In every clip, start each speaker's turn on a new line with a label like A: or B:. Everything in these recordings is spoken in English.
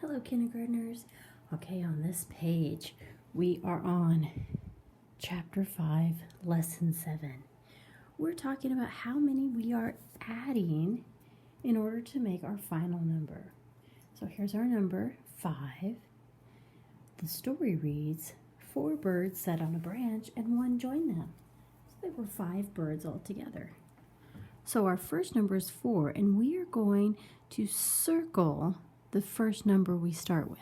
A: Hello, kindergartners. Okay, on this page, we are on Chapter 5, Lesson 7. We're talking about how many we are adding in order to make our final number. So here's our number, 5. The story reads, 4 birds sat on a branch and one joined them. So there were 5 birds altogether. So our first number is 4, and we are going to circle the first number we start with.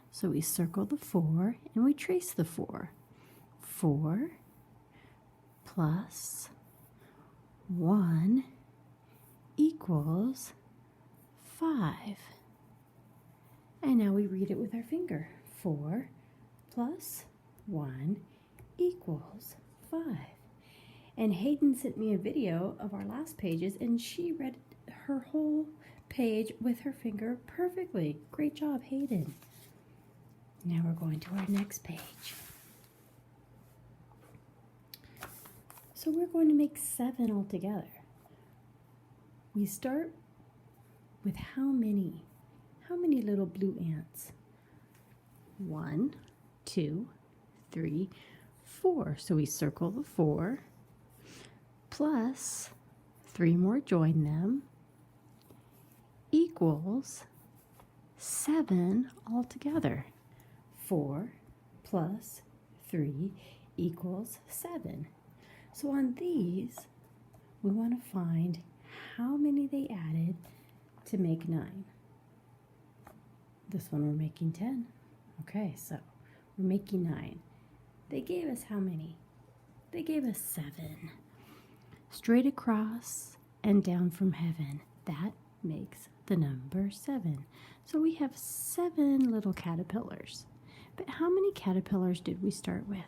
A: So we circle the 4 and we trace the 4. 4 plus 1 equals 5. And now we read it with our finger. 4 plus 1 equals 5. And Hayden sent me a video of our last pages, and she read her whole page with her finger perfectly. Great job, Hayden. Now we're going to our next page. So we're going to make 7 altogether. We start with how many? How many little blue ants? 1, 2, 3, 4. So we circle the 4. Plus 3 more join them equals 7 altogether. 4 plus 3 equals 7. So on these, we want to find how many they added to make 9. This one we're making 10. Okay, so we're making 9. They gave us how many? They gave us 7. Straight across and down from heaven. That makes the number 7. So we have 7 little caterpillars. But how many caterpillars did we start with?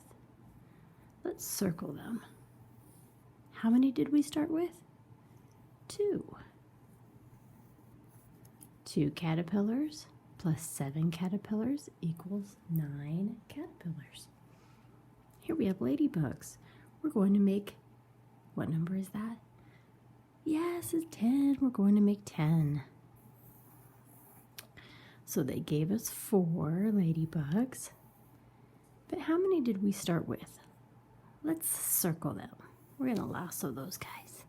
A: Let's circle them. How many did we start with? 2. 2 caterpillars plus 7 caterpillars equals 9 caterpillars. Here we have ladybugs. We're going to make, what number is that? Yes, it's 10. We're going to make 10. So they gave us 4 ladybugs. But how many did we start with? Let's circle them. We're going to lasso those guys.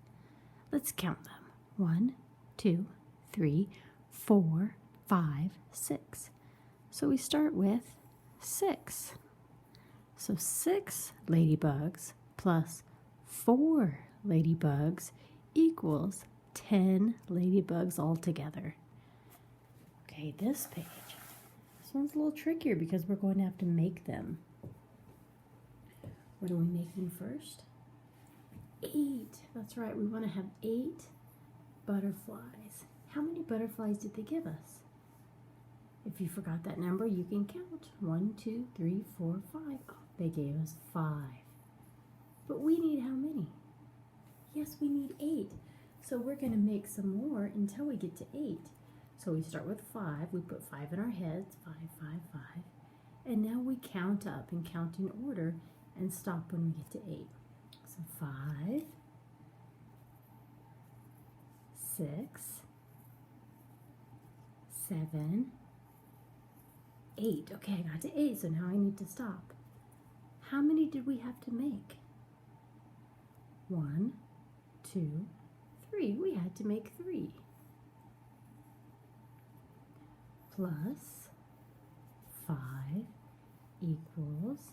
A: Let's count them. 1, 2, 3, 4, 5, 6. So we start with 6. So 6 ladybugs plus 4 ladybugs equals 10 ladybugs altogether. Okay, this page. This one's a little trickier because we're going to have to make them. What are we making first? 8. That's right, we want to have 8 butterflies. How many butterflies did they give us? If you forgot that number, you can count. 1, 2, 3, 4, 5. Oh, they gave us 5. But we need how many? Yes, we need 8. So we're going to make some more until we get to 8. So we start with 5. We put 5 in our heads. 5, 5, 5. And now we count up and count in order and stop when we get to 8. So 5, 6, 7, 8. Okay, I got to 8, so now I need to stop. How many did we have to make? 1, 2, 3. We had to make 3. Plus 5 equals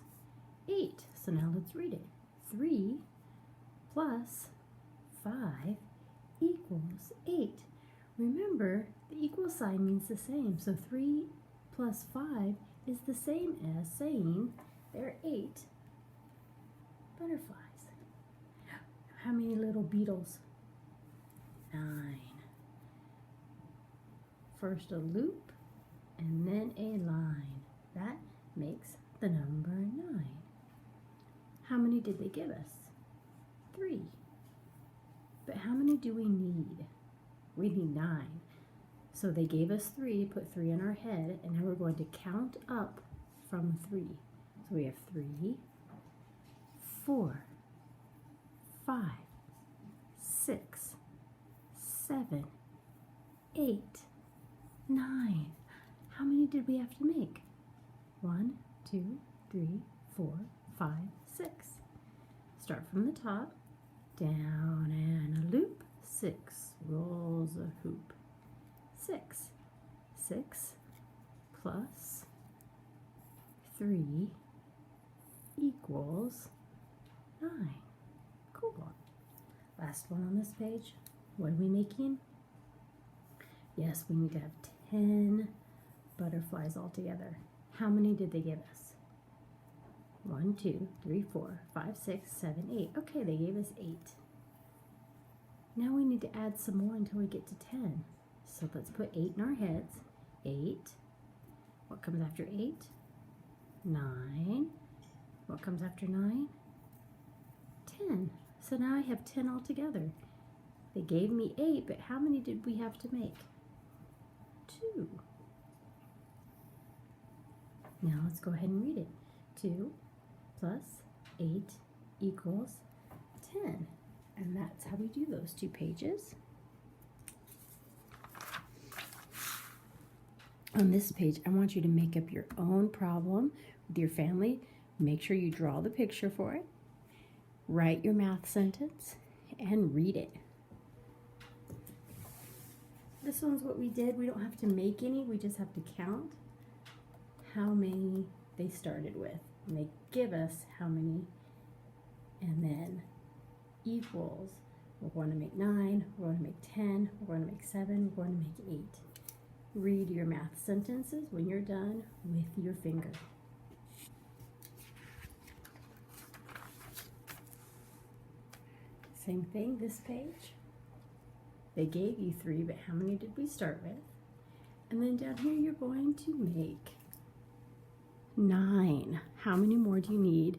A: 8. So now let's read it. 3 plus 5 equals 8. Remember, the equal sign means the same. So 3 plus 5 is the same as saying there are 8 butterflies. How many little beetles? 9. First a loop and then a line. That makes the number 9. How many did they give us? 3. But how many do we need? We need 9. So they gave us 3, put 3 in our head, and now we're going to count up from 3. So we have 3, 4, 5, 6, 7, 8, 9. how many did we have to make? 1, 2, 3, 4, 5, 6. Start from the top, down and a loop, 6 rolls a hoop. 6. 6 plus 3 equals 9. Cool. Last one on this page. What are we making? Yes, we need to have 10 butterflies all together. How many did they give us? 1, 2, 3, 4, 5, 6, 7, 8. Okay, they gave us 8. Now we need to add some more until we get to 10. So let's put 8 in our heads. 8. What comes after 8? 9. What comes after 9? 10. So now I have 10 altogether. They gave me 8, but how many did we have to make? 2. Now let's go ahead and read it. 2 plus 8 equals 10. And that's how we do those 2 pages. On this page, I want you to make up your own problem with your family. Make sure you draw the picture for it. Write your math sentence and read it. This one's what we did. We don't have to make any. We just have to count how many they started with. And they give us how many, and then equals. We're going to make 9, we're going to make 10, we're going to make 7, we're going to make 8. Read your math sentences when you're done with your finger. Same thing, this page. They gave you 3, but how many did we start with? And then down here you're going to make 9. How many more do you need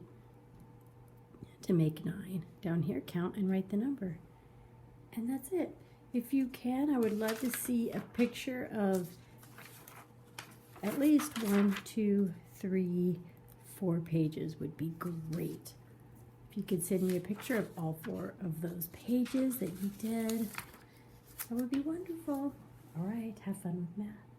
A: to make 9? Down here, count and write the number. And that's it. If you can, I would love to see a picture of at least 1, 2, 3, 4 pages would be great. If you could send me a picture of all 4 of those pages that you did, that would be wonderful. All right, have fun with math.